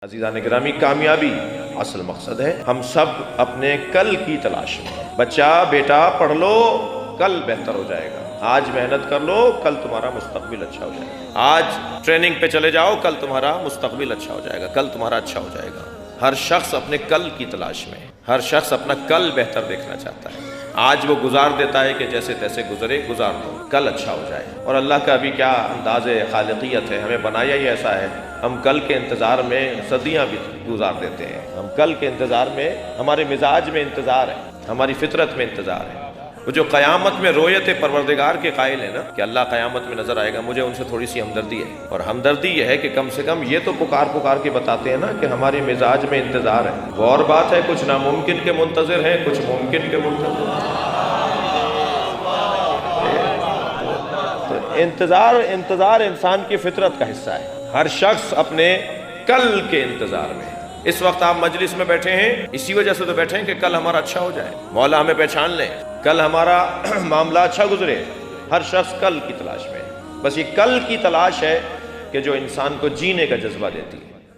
عزیزان گرامی، کامیابی اصل مقصد ہے۔ ہم سب اپنے کل کی تلاش میں۔ بچہ بیٹا پڑھ لو، کل بہتر ہو جائے گا۔ آج محنت کر لو، کل تمہارا مستقبل اچھا ہو جائے گا۔ آج ٹریننگ پہ چلے جاؤ، کل تمہارا مستقبل اچھا ہو جائے گا، کل تمہارا اچھا ہو جائے گا۔ ہر شخص اپنے کل کی تلاش میں، ہر شخص اپنا کل بہتر دیکھنا چاہتا ہے۔ آج وہ گزار دیتا ہے کہ جیسے تیسے گزرے، گزار دو، کل اچھا ہو جائے۔ اور اللہ کا بھی کیا انداز خالقیت ہے، ہمیں بنایا ہی ایسا ہے، ہم کل کے انتظار میں صدیاں بھی گزار دیتے ہیں۔ ہم کل کے انتظار میں، ہمارے مزاج میں انتظار ہے، ہماری فطرت میں انتظار ہے۔ وہ جو قیامت میں رویت پروردگار کے قائل ہے نا کہ اللہ قیامت میں نظر آئے گا، مجھے ان سے تھوڑی سی ہمدردی ہے۔ اور ہمدردی یہ ہے کہ کم سے کم یہ تو پکار کے بتاتے ہیں نا کہ ہمارے مزاج میں انتظار ہے۔ وہ اور بات ہے، کچھ ناممکن کے منتظر ہیں، کچھ ممکن کے منتظر ہیں۔ تو انتظار انسان کی فطرت کا حصہ ہے۔ ہر شخص اپنے کل کے انتظار میں۔ اس وقت آپ مجلس میں بیٹھے ہیں، اسی وجہ سے تو بیٹھے ہیں کہ کل ہمارا اچھا ہو جائے، مولا ہمیں پہچان لیں، کل ہمارا معاملہ اچھا گزرے۔ ہر شخص کل کی تلاش میں ہے۔ بس یہ کل کی تلاش ہے کہ جو انسان کو جینے کا جذبہ دیتی ہے۔